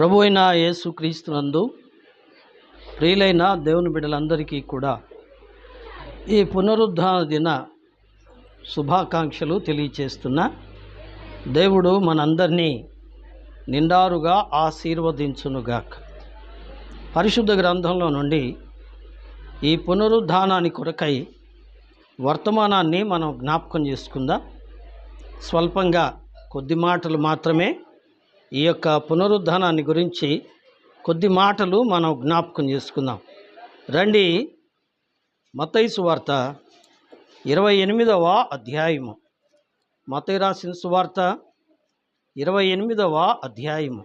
ప్రభు అయిన యేసుక్రీస్తునందు ప్రియులైన దేవుని బిడ్డలందరికీ కూడా ఈ పునరుద్ధాన దిన శుభాకాంక్షలు తెలియచేస్తున్నా. దేవుడు మనందరినీ నిండారుగా ఆశీర్వదించునుగాక. పరిశుద్ధ గ్రంథంలో నుండి ఈ పునరుద్ధానాన్ని కొరకై వర్తమానాన్ని మనం జ్ఞాపకం చేసుకుందాం. స్వల్పంగా కొద్ది మాటలు మాత్రమే ఈ యొక్క పునరుద్ధానాన్ని గురించి కొద్ది మాటలు మనం జ్ఞాపకం చేసుకుందాం. రండి, మత్తయి సువార్త 28వ అధ్యాయము. మత్తయి రాసిన సువార్త 28వ అధ్యాయము.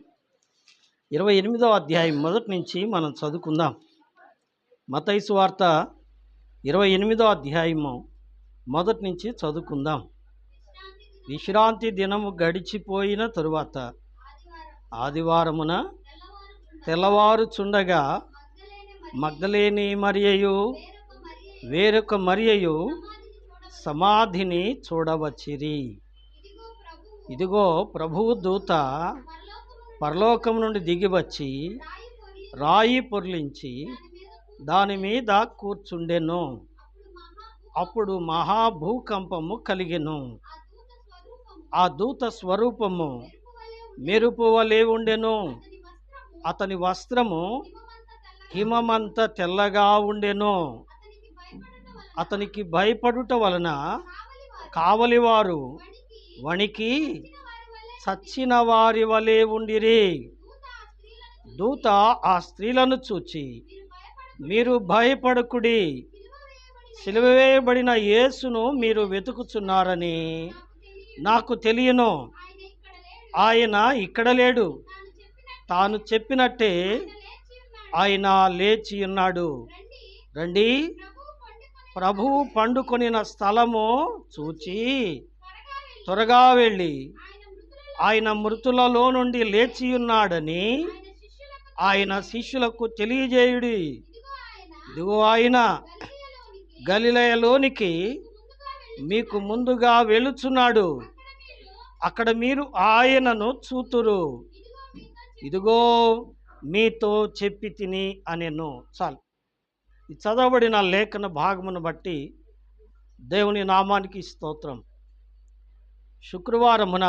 28వ అధ్యాయం మొదటి నుంచి మనం చదువుకుందాం. మత్తయి సువార్త 28వ అధ్యాయము మొదటి నుంచి చదువుకుందాం. విశ్రాంతి దినము గడిచిపోయిన తరువాత ఆదివారమున తెల్లవారుచుండగా మగ్దలేని మరియయు వేరొక మరియయు సమాధిని చూడవచ్చిరి. ఇదిగో ప్రభువు దూత పరలోకం నుండి దిగివచ్చి రాయి పొర్లించి దాని మీద కూర్చుండెను. అప్పుడు మహాభూకంపము కలిగెను. ఆ దూత స్వరూపము మెరుపు వలె ఉండెను. అతని వస్త్రము హిమమంత తెల్లగా ఉండెను. అతనికి భయపడుట వలన కావలివారు వణికి చచ్చిన వారి వలె ఉండిరి. దూత ఆ స్త్రీలను చూచి, మీరు భయపడకుడి, సిలువ వేయబడిన యేసును మీరు వెతుకుచున్నారని నాకు తెలియను. ఆయన ఇక్కడ లేడు. తాను చెప్పినట్టే ఆయన లేచి ఉన్నాడు. రండి, ప్రభువు పండుకొనిన స్థలము చూచి త్వరగా వెళ్ళి ఆయన మృతులలో నుండి లేచి ఉన్నాడని ఆయన శిష్యులకు తెలియజేయుడి. ఇదిగో ఆయన గలిలయలోనికి మీకు ముందుగా వెళుచున్నాడు. అక్కడ మీరు ఆయనను చూతురు. ఇదిగో మీతో చెప్పి తిని అనెను. చాలు. ఈ చదవబడిన లేఖన భాగమును బట్టి దేవుని నామానికి స్తోత్రం. శుక్రవారమున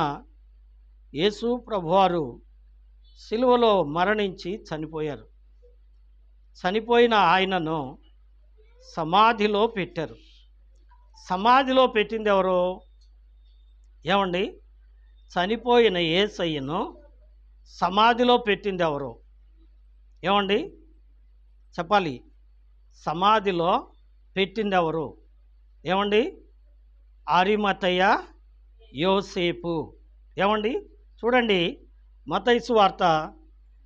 యేసు ప్రభువారు సిలువలో మరణించి చనిపోయారు. చనిపోయిన ఆయనను సమాధిలో పెట్టారు. సమాధిలో పెట్టింది ఎవరు? ఏమండి? చనిపోయిన యేసయ్యను సమాధిలో పెట్టింది ఎవరు? ఏమండి చెప్పాలి. సమాధిలో పెట్టింది ఎవరు? ఏమండి? అరిమతయ యోసేపు. ఏమండి? చూడండి, మత్తయి సువార్త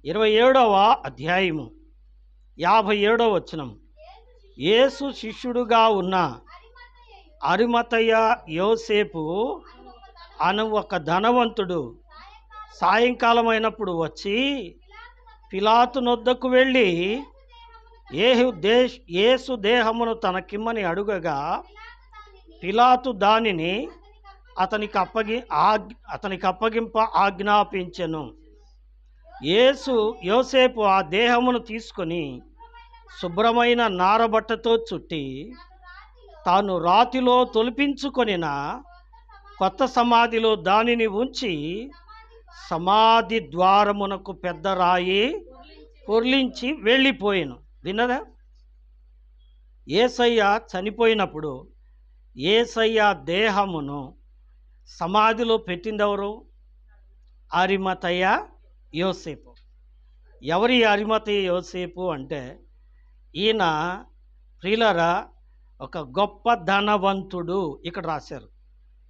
27వ అధ్యాయము 57వ వచనం. యేసు శిష్యుడుగా ఉన్న అరిమతయ యోసేపు అను ఒక ధనవంతుడు సాయంకాలం అయినప్పుడు వచ్చి పిలాతు నొద్దకు వెళ్ళి యేసు దేహమును తనకిమ్మని అడుగగా పిలాతు దానిని అతనికి అప్పగింప ఆజ్ఞాపించెను. యోసేపు ఆ దేహమును తీసుకొని శుభ్రమైన నారబట్టతో చుట్టి తాను రాతిలో తొలిపించుకొనిన కొత్త సమాధిలో దానిని ఉంచి సమాధి ద్వారమునకు పెద్ద రాయి పొర్లించి వెళ్ళిపోయాను. విన్నదా? యేసయ్య చనిపోయినప్పుడు యేసయ్య దేహమును సమాధిలో పెట్టింది ఎవరు? అరిమతయ యోసేపు. ఎవరి అరిమతయ యోసేపు అంటే ఈయన ప్రియులారా ఒక గొప్ప ధనవంతుడు. ఇక్కడ రాశారు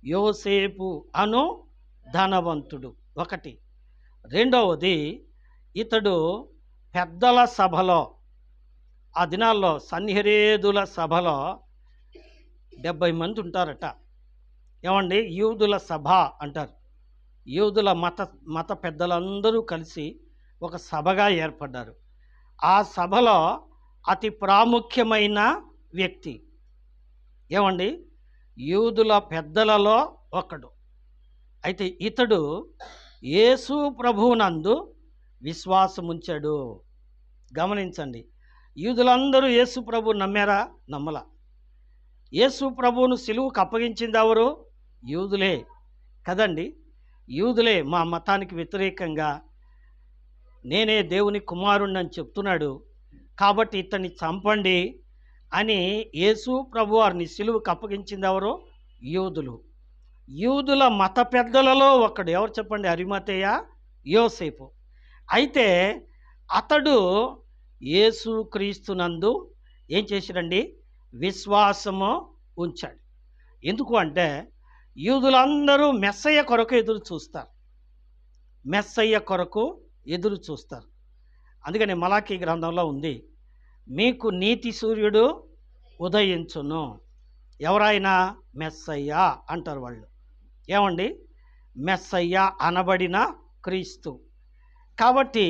యోసేపు అను ధనవంతుడు. ఒకటి. రెండవది, ఇతడు పెద్దల సభలో, ఆ దినాల్లో సన్నిహరేదుల సభలో 70 మంది ఉంటారట. ఏమండి? యూదుల సభ అంటారు. యూదుల మత పెద్దలందరూ కలిసి ఒక సభగా ఏర్పడ్డారు. ఆ సభలో అతి ప్రాముఖ్యమైన వ్యక్తి. ఏమండి? యూదుల పెద్దలలో ఒకడు. అయితే ఇతడు యేసు ప్రభువునందు విశ్వాసం ఉంచాడు. గమనించండి, యూదులందరూ యేసు ప్రభు నమ్మారా? నమ్మలా. యేసు ప్రభువును సిలువకు అప్పగించింది ఎవరు? యూదులే కదండి. యూదులే మా మతానికి వ్యతిరేకంగా నేనే దేవుని కుమారుణ్ణి అని చెప్తున్నాడు, కాబట్టి ఇతన్ని చంపండి అని యేసు ప్రభు వారిని సిలువకు అప్పగించింది ఎవరు? యూదులు. యూదుల మత పెద్దలలో ఒకడు ఎవరు చెప్పండి? అరిమతేయ యోసేపు. అయితే అతడు యేసు క్రీస్తునందు ఏం చేశాడండి? విశ్వాసము ఉంచాడు. ఎందుకు అంటే యూదులందరూ మెస్సయ్య కొరకు ఎదురు చూస్తారు. మెస్సయ్య కొరకు ఎదురు చూస్తారు. అందుకని మలాకీ గ్రంథంలో ఉంది, మీకు నీతి సూర్యుడు ఉదయించును. ఎవరైనా మెస్సయ్య అంటారు వాళ్ళు. ఏమండి? మెస్సయ్య అనబడిన క్రీస్తు. కాబట్టి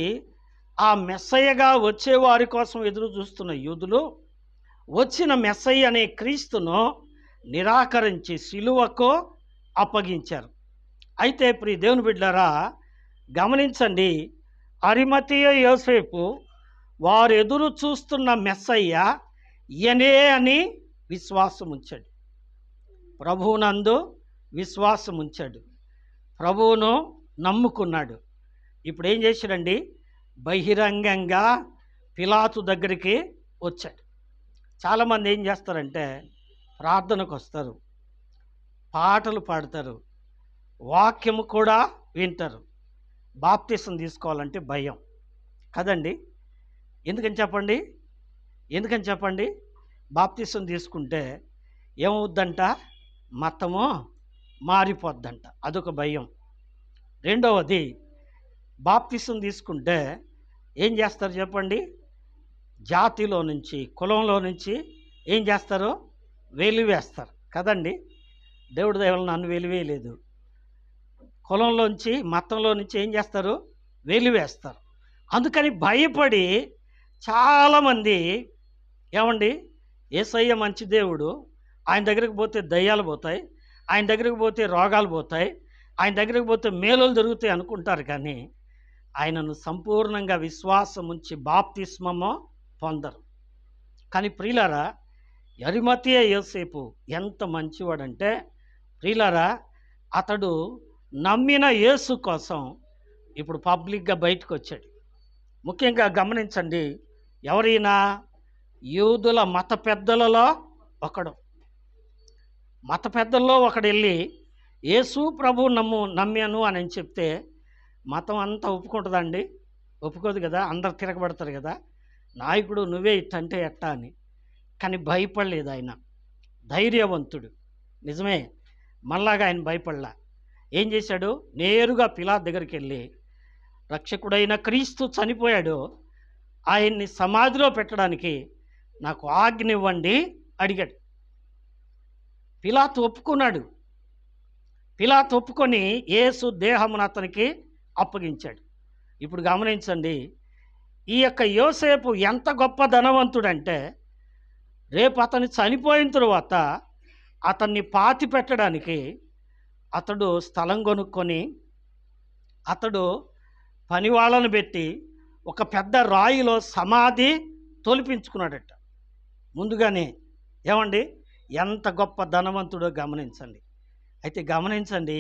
ఆ మెస్సయ్యగా వచ్చేవారి కోసం ఎదురు చూస్తున్న యూదులు వచ్చిన మెస్సయ్య అనే క్రీస్తును నిరాకరించి సిలువకు అప్పగించారు. అయితే ప్రియ దేవుని బిడ్డలారా, గమనించండి, అరిమతీయ యోసేపు వారు ఎదురు చూస్తున్న మెస్సయ్య ఈయనే అని విశ్వాసం ఉంచాడు. ప్రభువునందు విశ్వాసం ఉంచాడు. ప్రభువును నమ్ముకున్నాడు. ఇప్పుడు ఏం చేశాడండి? బహిరంగంగా పిలాతు దగ్గరికి వచ్చాడు. చాలామంది ఏం చేస్తారంటే ప్రార్థనకు వస్తారు, పాటలు పాడతారు, వాక్యము కూడా వింటారు. బాప్తిసం తీసుకోవాలంటే భయం కదండి. ఎందుకని చెప్పండి? ఎందుకని చెప్పండి? బాప్తిసం తీసుకుంటే ఏమవుద్దంట? మతము మారిపోద్దంట. అదొక భయం. రెండవది, బాప్తిసం తీసుకుంటే ఏం చేస్తారు చెప్పండి? జాతిలో నుంచి, కులంలో నుంచి ఏం చేస్తారు? వెలివేస్తారు కదండి. దేవుడి దయవల్ల నన్ను వెలివేయలేదు. కులంలోంచి, మతంలో నుంచి ఏం చేస్తారు? వెలివేస్తారు. అందుకని భయపడి చాలామంది ఏమండి, యేసయ్య మంచి దేవుడు, ఆయన దగ్గరికి పోతే దయ్యాలు పోతాయి, ఆయన దగ్గరికి పోతే రోగాలు పోతాయి, ఆయన దగ్గరికి పోతే మేలులు జరుగుతాయి అనుకుంటారు. కానీ ఆయనను సంపూర్ణంగా విశ్వాసం ఉంచి బాప్తిస్మము పొందరు. కానీ ప్రియులారా, అరిమతీయ యోసేపు ఎంత మంచివాడంటే, ప్రియులారా, అతడు నమ్మిన యేసు కోసం ఇప్పుడు పబ్లిక్గా బయటకు వచ్చాడు. ముఖ్యంగా గమనించండి, ఎవరైనా యూదుల మత పెద్దలలో ఒకడు, మత పెద్దల్లో ఒకడు వెళ్ళి యేసు ప్రభు నమ్మాను అని చెప్తే మతం అంతా ఒప్పుకుంటుందండి? ఒప్పుకోదు కదా. అందరు తిరగబడతారు కదా, నాయకుడు నువ్వే ఇట్టంటే ఎట్టా అని. కానీ భయపడలేదు ఆయన, ధైర్యవంతుడు. నిజమే, మళ్ళాగా ఆయన భయపడలా. ఏం చేశాడు? నేరుగా పిలాతు దగ్గరికి వెళ్ళి, రక్షకుడైన క్రీస్తు చనిపోయాడు, ఆయన్ని సమాధిలో పెట్టడానికి నాకు ఆజ్ఞ ఇవ్వండి అడిగాడు. పిలాతు ఒప్పుకున్నాడు. పిలాతు ఒప్పుకొని యేసు దేహమును అతనికి అప్పగించాడు. ఇప్పుడు గమనించండి, ఈ యొక్క యోసేపు ఎంత గొప్ప ధనవంతుడంటే, రేపు అతను చనిపోయిన తరువాత అతన్ని పాతి పెట్టడానికి అతడు స్థలం కొనుక్కొని, అతడు పనివాళ్ళను పెట్టి ఒక పెద్ద రాయిలో సమాధి తొలిపించుకున్నాడట ముందుగానే. ఏమండి, ఎంత గొప్ప ధనవంతుడో గమనించండి. అయితే గమనించండి,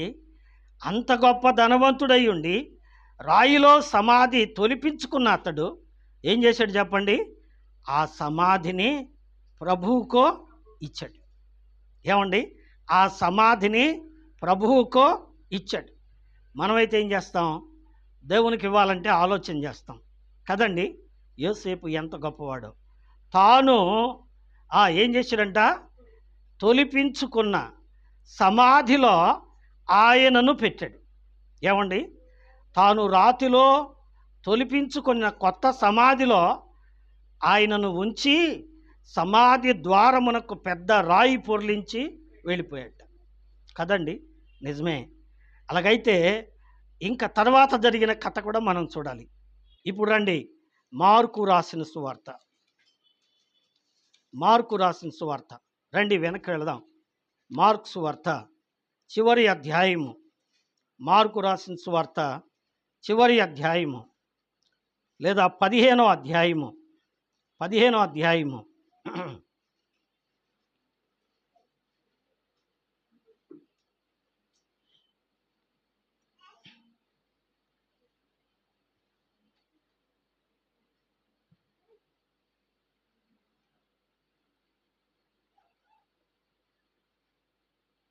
అంత గొప్ప ధనవంతుడై ఉండి రాయిలో సమాధి తొలిపించుకున్న అతడు ఏం చేశాడు చెప్పండి? ఆ సమాధిని ప్రభువుకో ఇచ్చాడు. ఏమండి, ఆ సమాధిని ప్రభువుకో ఇచ్చాడు. మనమైతే ఏం చేస్తాం? దేవునికి ఇవ్వాలంటే ఆలోచన చేస్తాం కదండి. యోసేపు ఎంత గొప్పవాడో. తాను ఏం చేశాడంట? తొలిపించుకున్న సమాధిలో ఆయనను పెట్టాడు. ఏమండి, తాను రాతిలో తొలిపించుకున్న కొత్త సమాధిలో ఆయనను ఉంచి సమాధి ద్వారమునకు పెద్ద రాయి పొర్లించి వెళ్ళిపోయాడు కదండి. నిజమే. అలాగైతే ఇంకా తర్వాత జరిగిన కథ కూడా మనం చూడాలి. ఇప్పుడు రండి, మార్కు రాసిన సువార్త. మార్కు రాసిన సువార్త రండి, వెనక్కి వెళదాం. మార్కు సువార్త చివరి అధ్యాయము. మార్కు రాసిన సువార్త చివరి అధ్యాయము లేదా 15వ అధ్యాయము 15వ అధ్యాయము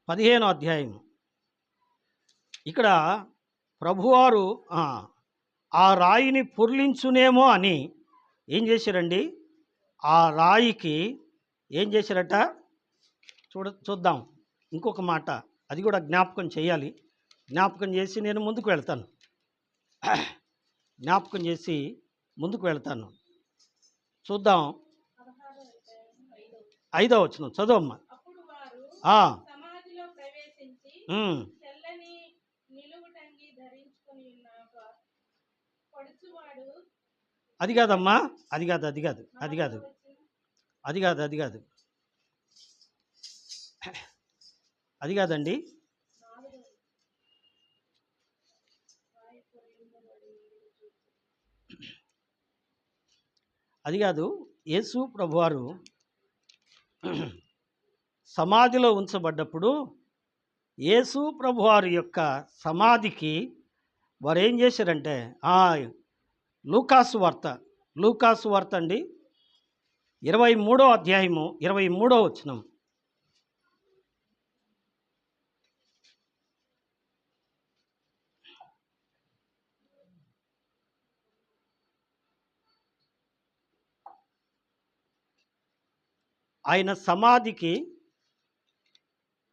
15వ అధ్యాయం. ఇక్కడ ప్రభువారు ఆ రాయిని పొర్లించునేమో అని ఏం చేశారండి, ఆ రాయికి ఏం చేశారట చూద్దాం. ఇంకొక మాట అది కూడా జ్ఞాపకం చేయాలి. జ్ఞాపకం చేసి నేను ముందుకు వెళ్తాను. జ్ఞాపకం చేసి ముందుకు వెళ్తాను. చూద్దాం. 5వ వచనం చదవమ్మా. అది కాదమ్మా, అది కాదు అది కాదు అది కాదు అది కాదు అది కాదు అది కాదండి. అది కాదు. యేసు ప్రభువారు సమాధిలో ఉంచబడ్డప్పుడు యేసు ప్రభువారి యొక్క సమాధికి వారు ఏం చేశారంటే లూకాసు వార్త అండి 23వ అధ్యాయము 23వ వచనం. ఆయన సమాధికి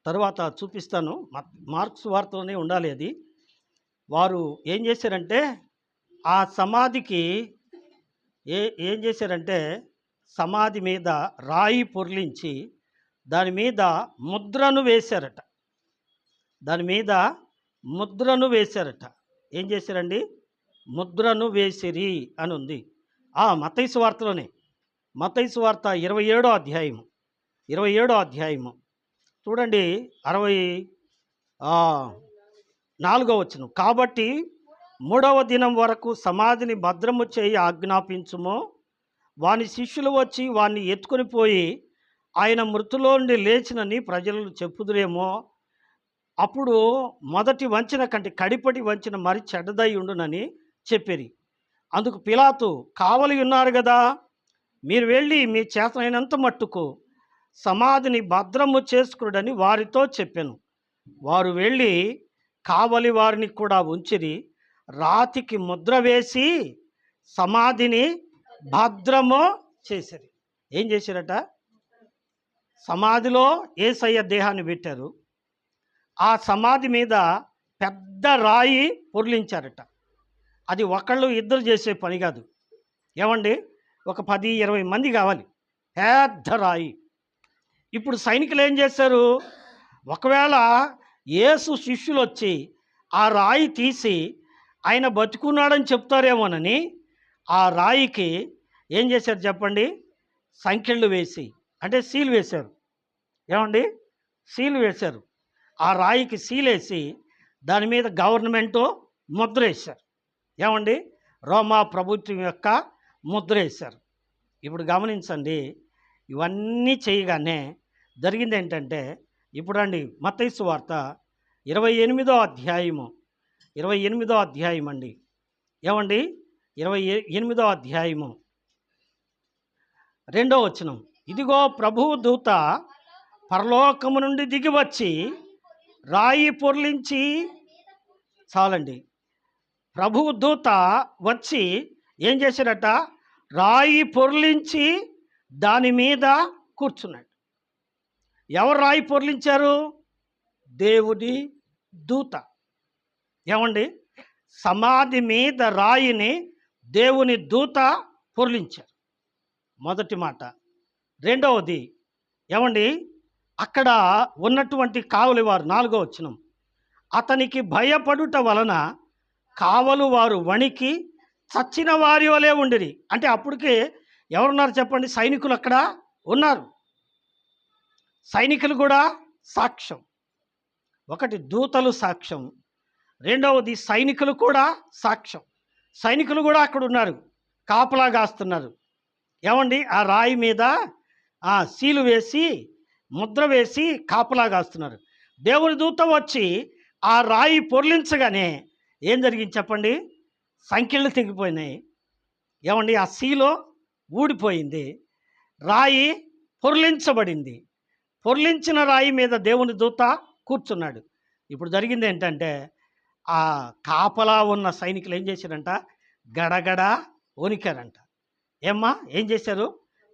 తర్వాత చూపిస్తాను, మార్క్స్ వార్తలోనే ఉండాలి అది. వారు ఏం చేశారంటే ఆ సమాధికి ఏం చేశారంటే సమాధి మీద రాయి పొర్లించి దాని మీద ముద్రను వేశారట. ఏం చేశారండి? ముద్రను వేసిరి అని ఉంది. మత్తయి సువార్తలోనే, మత్తయి సువార్త 27వ అధ్యాయము చూడండి, 64వ వచనం. కాబట్టి 3వ దినం వరకు సమాధిని భద్రము చేయి ఆజ్ఞాపించుము. వాని శిష్యులు వచ్చి వాన్ని ఎత్తుకొని పోయి ఆయన మృతులో నుండి లేచినని ప్రజలు చెప్పుదురేమో. అప్పుడు మొదటి వంచిన కంటే కడిపటి వంచిన మరి చెడ్డదై ఉండునని చెప్పిరి. అందుకు పిలాతు, కావలి ఉన్నారు కదా, మీరు వెళ్ళి మీ చేతనైనంత మట్టుకు సమాధిని భద్రము చేసుకుడని వారితో చెప్పాను. వారు వెళ్ళి కావలి వారిని కూడా ఉంచిరి. రాతికి ముద్ర వేసి సమాధిని భద్రము చేశారు. ఏం చేశారట? సమాధిలో యేసయ్య దేహాన్ని పెట్టారు. ఆ సమాధి మీద పెద్ద రాయి పొర్లించారట. అది ఒకళ్ళు ఇద్దరు చేసే పని కాదు. ఏమండి, ఒక 10-20 మంది కావాలి, పెద్ద రాయి. ఇప్పుడు సైనికులు ఏం చేశారు? ఒకవేళ యేసు శిష్యులు వచ్చి ఆ రాయి తీసి ఆయన బతుకున్నాడని చెప్తారేమోనని ఆ రాయికి ఏం చేశారు చెప్పండి? సంఖ్యలు వేసి, అంటే సీల్ వేశారు. ఏమండి, సీల్ వేశారు. ఆ రాయికి సీలేసి దాని మీద గవర్నమెంటు ముద్ర వేశారు. ఏమండి, రోమా ప్రభుత్వం యొక్క ముద్ర వేశారు. ఇప్పుడు గమనించండి, ఇవన్నీ చేయగానే జరిగింది ఏంటంటే, ఇప్పుడు అండి మత్తయి సువార్త 28వ అధ్యాయం అండి. ఏమండి, 28వ అధ్యాయము 2వ వచనం. ఇదిగో ప్రభువు దూత పరలోకము నుండి దిగి వచ్చి రాయి పొర్లించి, చాలండి, ప్రభువు దూత వచ్చి ఏం చేశారట? రాయి పొర్లించి దాని మీద కూర్చున్నాడు. ఎవరు రాయి పొర్లించారు? దేవుడి దూత. ఏమండి, సమాధి మీద రాయిని దేవుని దూత పొర్లించారు. మొదటి మాట. రెండవది ఏమండి, అక్కడ ఉన్నటువంటి కావలి వారు 4వ వచనం. అతనికి భయపడుట వలన కావలు వారు వణికి చచ్చిన వారి వలె ఉండిరి. అంటే అప్పటికే ఎవరున్నారు చెప్పండి? సైనికులు అక్కడ ఉన్నారు. సైనికులు కూడా సాక్ష్యం. ఒకటి దూతలు సాక్ష్యం, రెండవది సైనికులు కూడా సాక్ష్యం. సైనికులు కూడా అక్కడ ఉన్నారు. కాపలా కాస్తున్నారు. ఏమండి ఆ రాయి మీద సీలు వేసి ముద్ర వేసి కాపలా కాస్తున్నారు. దేవుని దూత వచ్చి ఆ రాయి పొర్లించగానే ఏం జరిగింది చెప్పండి? సంకెళ్ళు తెగిపోయినాయి. ఏమండి ఆ సీలో ఊడిపోయింది. రాయి పొర్లించబడింది. పొర్లించిన రాయి మీద దేవుని దూత కూర్చున్నాడు. ఇప్పుడు జరిగింది ఏంటంటే ఆ కాపలా ఉన్న సైనికులు ఏం చేశారంట? గడగడ వణికారంట. ఏమ్మా ఏం చేశారు?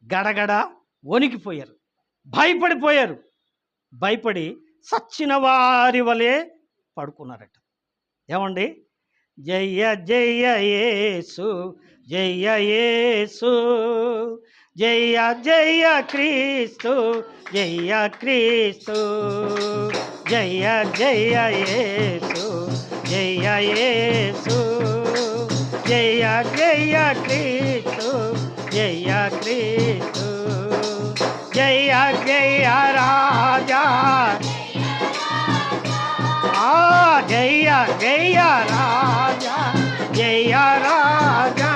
గడగడ వణికిపోయారు, భయపడిపోయారు. భయపడి సచ్చిన వారి వలె పడుకున్నారట. ఏమండి? జయ జయ యేసు, జయ యేసు, జయ జయ క్రీస్తు, జయ క్రీస్తు, జయ జయ యేసు, జయ యేసు, జయ జయ క్రీస్తు, జయ క్రీస్తు, జయ జయ రాజా, జయ జయ రాజా, జయ రాజా,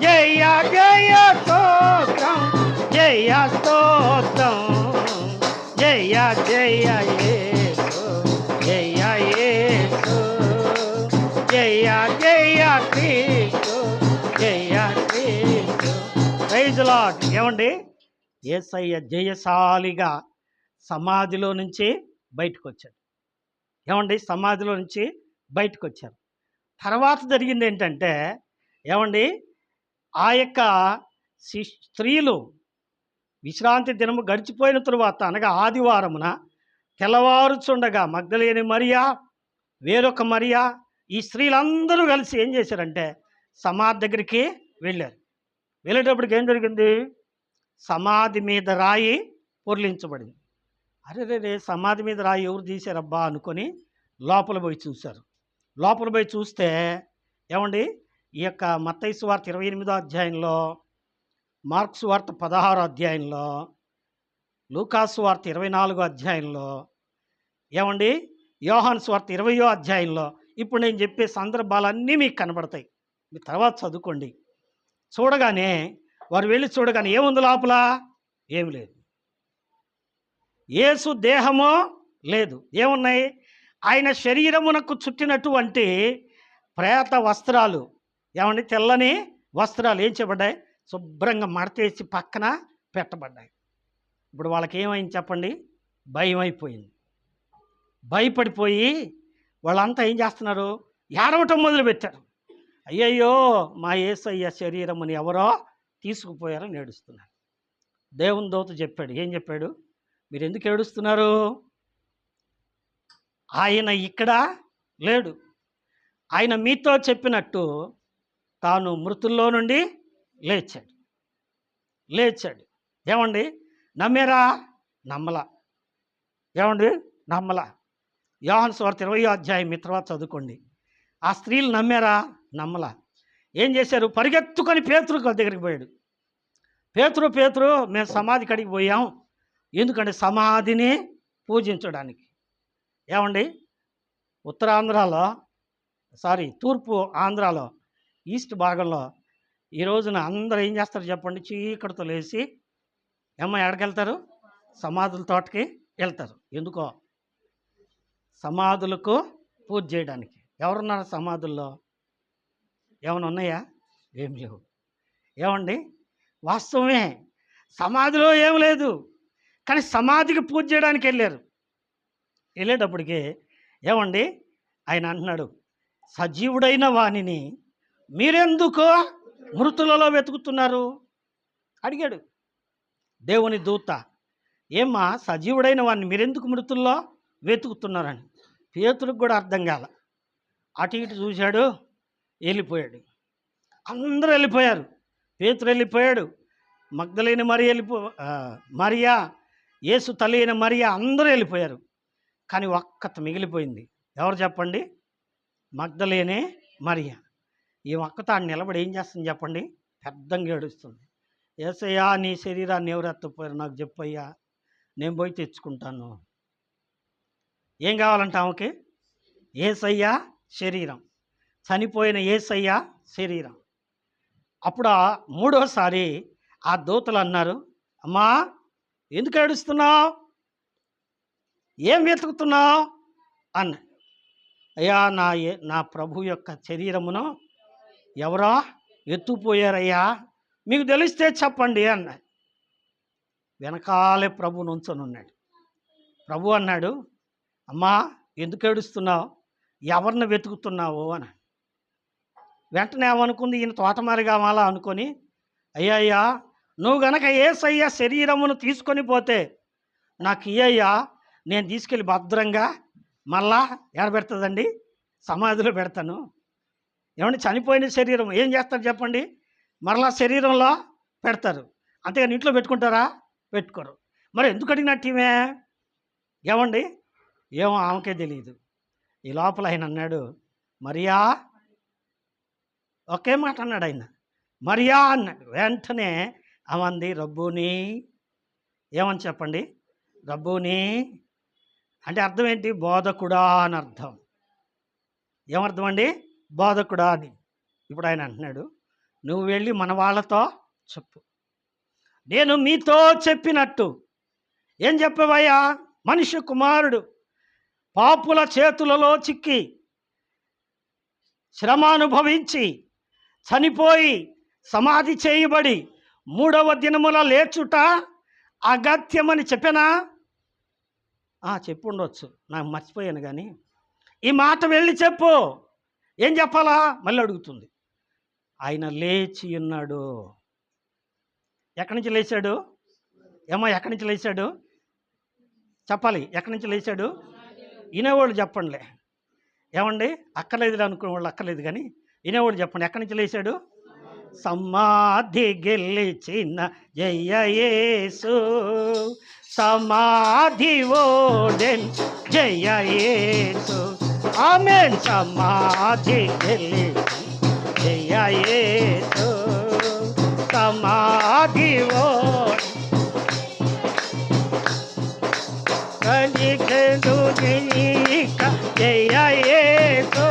జయ జయ స్తోత్రం, జయ స్తోత్రం, జయ జయ యేసు, జయ యేసు, జయ జయ క్రీస్తు, జయ క్రీస్తు. Praise the lord. ఏమండి? యేసయ్య జయశాలిగా సమాధిలో నుంచి బయటకు వచ్చాడు. ఏమండి? సమాధిలో నుంచి బయటకు వచ్చారు. తర్వాత జరిగింది ఏంటంటే ఏమండి? ఆ యొక్క స్త్రీలు విశ్రాంతి దినము గడిచిపోయిన తరువాత అనగా ఆదివారమున తెల్లవారుచుండగా మగ్దలేని మరియా, వేరొక మరియా, ఈ స్త్రీలందరూ కలిసి ఏం చేశారంటే సమాధి దగ్గరికి వెళ్ళారు. వెళ్ళేటప్పటికి ఏం జరిగింది? సమాధి మీద రాయి పొర్లించబడింది. అరే సమాధి మీద రాయి ఎవరు తీశారబ్బా అనుకొని లోపల పోయి చూశారు. లోపల పోయి చూస్తే ఏమండి? ఈ యొక్క మత్తయి సువార్త 28వ అధ్యాయంలో, మార్కు సువార్త 16వ అధ్యాయంలో, లూకాసు సువార్త 24వ అధ్యాయంలో, ఏమండి యోహాను సువార్త 20వ అధ్యాయంలో ఇప్పుడు నేను చెప్పే సందర్భాలన్నీ మీకు కనబడతాయి. మీ తర్వాత చదువుకోండి. చూడగానే వారు వెళ్ళి చూడగానే ఏముంది లోపల? ఏమి లేదు. యేసు దేహమో లేదు. ఏమున్నాయి? ఆయన శరీరమునకు చుట్టినటువంటి ప్రేత వస్త్రాలు, ఏమండి తెల్లని వస్త్రాలు ఏం చేయబడ్డాయి? శుభ్రంగా మడతేసి పక్కన పెట్టబడ్డాయి. ఇప్పుడు వాళ్ళకి ఏమైంది చెప్పండి? భయం అయిపోయింది. భయపడిపోయి వాళ్ళంతా ఏం చేస్తున్నారు? ఏడవటం మొదలుపెట్టారు. అయ్యయ్యో మా యేసయ్య శరీరముని ఎవరో తీసుకుపోయారని ఏడుస్తున్నారు. దేవుని దూత చెప్పాడు. ఏం చెప్పాడు? మీరు ఎందుకు ఏడుస్తున్నారు? ఆయన ఇక్కడ లేడు. ఆయన మీతో చెప్పినట్టు తాను మృతుల్లో నుండి లేచాడు. ఏమండి? నమ్మారా? నమ్మలా. ఏమండి? నమ్మలా. యోహాను సువార్త 20వ అధ్యాయం మీ తర్వాత చదువుకోండి. ఆ స్త్రీలు నమ్మారా? నమ్మలా. ఏం చేశారు? పరిగెత్తుకొని పేతురు దగ్గరికి పోయాడు. పేతురు మేము సమాధి కడిగి పోయాం. ఎందుకంటే సమాధిని పూజించడానికి. ఏమండి? తూర్పు ఆంధ్రాలో ఈస్ట్ భాగంలో ఈ రోజున అందరూ ఏం చేస్తారు చెప్పండి? చీకటితో లేచి ఎక్కడికి వెళ్తారు? సమాధుల తోటకి వెళ్తారు. ఎందుకో? సమాధులకు పూజ చేయడానికి. ఎవరున్నారు సమాధుల్లో? ఏమైనా ఉన్నాయా? ఏం లేవు. ఏమండి? వాస్తవమే, సమాధిలో ఏం లేదు. కానీ సమాధికి పూజ చేయడానికి వెళ్ళేటప్పటికి ఏమండి ఆయన అంటున్నాడు, సజీవుడైన వానిని మీరెందుకో మృతులలో వెతుకుతున్నారు అడిగాడు దేవుని దూత. ఏమ్మా సజీవుడైన వాడిని మీరెందుకు మృతుల్లో వెతుకుతున్నారని. పేతురుకు కూడా అర్థం కాల. అటు ఇటు చూశాడు, వెళ్ళిపోయాడు. అందరూ వెళ్ళిపోయారు. పేతురు వెళ్ళిపోయాడు, మగ్దలేని మరియా, యేసు తల్లి అయిన మరియా అందరూ వెళ్ళిపోయారు. కానీ ఒక్కత మిగిలిపోయింది. ఎవరు చెప్పండి? మగ్దలేనే మరియా. ఈ ఒక్కత ఆడ నిలబడి ఏం చేస్తుంది చెప్పండి? పెద్దంగా ఏడుస్తుంది. యేసయ్యా నీ శరీరాన్ని ఎవరు ఎత్తపోయారు నాకు చెప్పయ్యా, నేను పోయి తెచ్చుకుంటాను. ఏం కావాలంట ఆమెకి? యేసయ్య శరీరం, చనిపోయిన యేసయ్య శరీరం. అప్పుడు మూడోసారి ఆ దూతలు అన్నారు, అమ్మా ఎందుకు ఏడుస్తున్నావు, ఏం వెతుకుతున్నావు అన్న. అయ్యా నా ప్రభు యొక్క శరీరమును ఎవరో ఎత్తుపోయారయ్యా, మీకు తెలిస్తే చెప్పండి అన్న. వెనకాలే ప్రభు నుంచొని ఉన్నాడు. ప్రభు అన్నాడు, అమ్మా ఎందుకు ఏడుస్తున్నావు, ఎవరిని వెతుకుతున్నావు అని. వెంటనే ఏమనుకుంది, ఈయన తోటమారి కావాలా అనుకొని, అయ్యా నువ్వు గనక యేసయ్య శరీరమును తీసుకొని పోతే నాకు ఇయ్యయ్యా, నేను తీసుకెళ్ళి భద్రంగా మళ్ళా ఎడబెడుతుందండి, సమాధిలో పెడతాను. ఏమంటే చనిపోయిన శరీరం ఏం చేస్తారు చెప్పండి, మరలా శరీరంలో పెడతారు, అంతేగాని ఇంట్లో పెట్టుకుంటారా, పెట్టుకోరు. మరి ఎందుకు అడిగినట్టు ఈమె, ఏమండి ఏమో ఆమెకే తెలియదు. ఈ లోపల ఆయన అన్నాడు, మరియా, ఒకే మాట అన్నాడు ఆయన, మరియా అన్నాడు. వెంటనే అమంది, రబ్బూని. ఏమని చెప్పండి, రబ్బూని అంటే అర్థం ఏంటి, బోధకుడా అని అర్థం. ఏమర్థం అండి, బోధకుడా అని. ఇప్పుడు ఆయన అంటున్నాడు, నువ్వు వెళ్ళి మన వాళ్ళతో చెప్పు, నేను మీతో చెప్పినట్టు. ఏం చెప్పవయ్యా, మనిషి కుమారుడు పాపుల చేతులలో చిక్కి శ్రమ అనుభవించి చనిపోయి సమాధి చేయబడి 3వ దినముల లేచుట అగత్యమని చెప్పానా? చెప్పు ఉండొచ్చు, నాకు మర్చిపోయాను. కానీ ఈ మాట వెళ్ళి చెప్పు. ఏం చెప్పాలా మళ్ళీ అడుగుతుంది. ఆయన లేచి ఉన్నాడు. ఎక్కడి నుంచి లేచాడు ఏమో, ఎక్కడి నుంచి లేచాడు చెప్పాలి, ఎక్కడి నుంచి లేచాడు. వినేవాళ్ళు చెప్పండిలే, ఏమండి అక్కర్లేదు అనుకునే వాళ్ళు అక్కర్లేదు, కానీ వినేవాళ్ళు చెప్పండి, ఎక్కడి నుంచి లేచాడు. సమాధి గెలిచిన జయ యేసు, సమాధి ఓడెన్ జయ యేసు, ఆమేన్. సమాధి గెలిచిన జయ యేసు, సమాధి ఓడెన్ కలిగెను నీక జయ యేసు,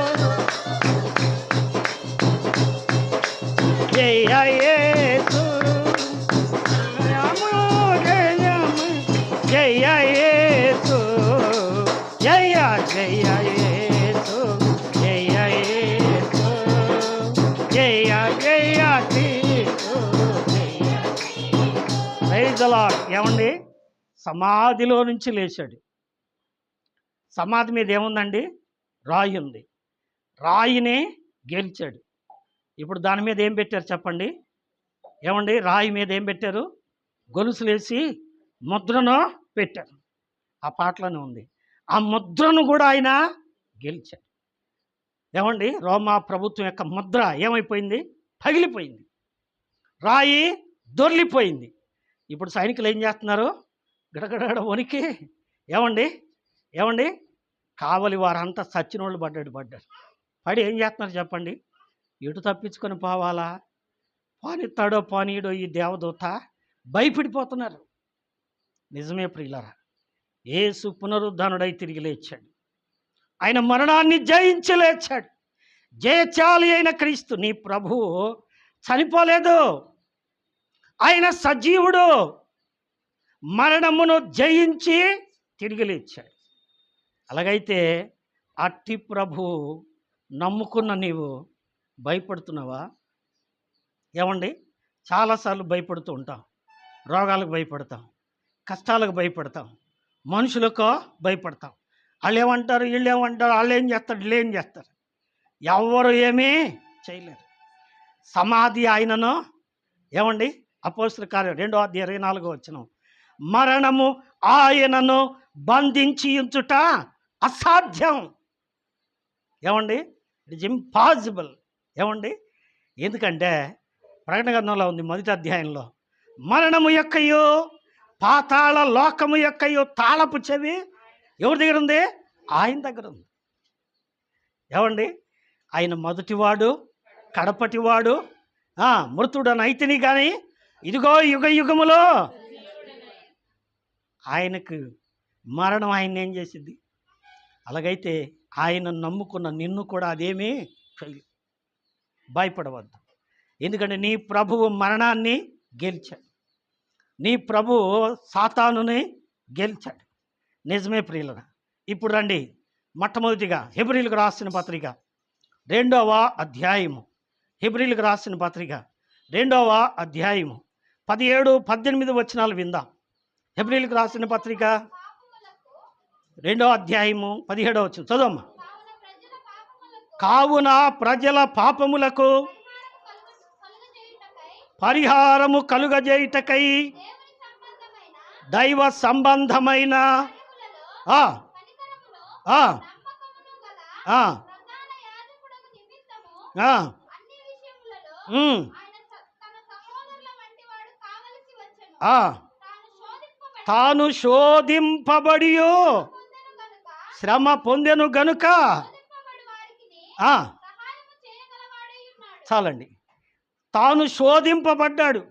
జయ యేసు, జయ యేసు, జయ జయ యేసు, జయ యేసు, జయ జయ యేసు, ప్రైజ్ ది లార్డ్. ఏమండి సమాధిలో నుంచి లేచాడు. సమాధి మీద ఏముందండి, రాయి ఉంది. రాయిని గెలిచాడు. ఇప్పుడు దాని మీద ఏం పెట్టారు చెప్పండి, ఏమండి రాయి మీద ఏం పెట్టారు, గొలుసులేసి ముద్రను పెట్టారు. ఆ పాటలోనే ఉంది. ఆ ముద్రను కూడా ఆయన గెలిచాడు. ఏమండి రోమా ప్రభుత్వం యొక్క ముద్ర ఏమైపోయింది, పగిలిపోయింది, రాయి దొర్లిపోయింది. ఇప్పుడు సైనికులు ఏం చేస్తున్నారు, గడగడ వణికి ఏమండి కావలి వారంతా సచ్చినోళ్ళు పడ్డాడు పడి ఏం చేస్తున్నారు చెప్పండి, ఎటు తప్పించుకొని పోవాలా, పానిస్తాడో పానీయడో ఈ దేవదూత భయపడిపోతున్నారు. నిజమే ప్రియులారా, యేసు పునరుద్ధానుడై తిరిగి లేచాడు. ఆయన మరణాన్ని జయించి లేచాడు. జయశాలి అయిన క్రీస్తు నీ ప్రభువు చనిపోలేదు, ఆయన సజీవుడు. మరణమును జయించి తిరిగి లేచాడు. అలాగైతే అట్టి ప్రభు నమ్ముకున్న నీవు భయపడుతున్నావా? ఏమండి చాలాసార్లు భయపడుతూ ఉంటాం. రోగాలకు భయపడతాం, కష్టాలకు భయపడతాం, మనుషులకు భయపడతాం. వాళ్ళు ఏమంటారు, వీళ్ళు ఏమంటారు, వాళ్ళు ఏం చేస్తారు, వీళ్ళు ఏం చేస్తారు. ఎవరు ఏమీ చేయలేరు. సమాధి ఆయనను ఏమండి అపోస్తలుల కార్యం 2:24 మరణము ఆయనను బంధించి ఉంచుట అసాధ్యం. ఏమండి ఇట్ ఇస్ ఇంపాసిబుల్. ఏమండి ఎందుకంటే ప్రకటన గ్రంథంలో ఉంది 1వ అధ్యాయంలో, మరణము యొక్కయు పాతాళ లోకము యొక్కయు తాళపు చెవి ఎవరి దగ్గర ఉంది, ఆయన దగ్గర ఉంది. ఏమండి ఆయన మొదటివాడు, కడపటివాడు, మృతుడనైతిని కానీ ఇదిగో యుగ యుగములో ఆయనకు మరణం ఆయన ఏం చేసింది. అలాగైతే ఆయన నమ్ముకున్న నిన్ను కూడా అదేమీ భయపడవద్దు. ఎందుకంటే నీ ప్రభువు మరణాన్ని గెలిచాడు, నీ ప్రభువు సాతానుని గెలిచాడు. నిజమే ప్రియులరా. ఇప్పుడు రండి, మొట్టమొదటిగా హెబ్రీయులకు రాసిన పత్రిక 2వ అధ్యాయము. హెబ్రీయులకు రాసిన పత్రిక 2వ అధ్యాయము 17-18 వచనాలు విందాం. హెబ్రీయులకు రాసిన పత్రిక 2వ అధ్యాయము 17వ వచనం చదవమ్మా. కావున ప్రజల పాపములకు పరిహారము కలుగజేయుటకై దైవ సంబంధమైన తాను శోధింపబడి శ్రమ పొందెను గనుక చాలండి. తాను శోధింపబడ్డాడు.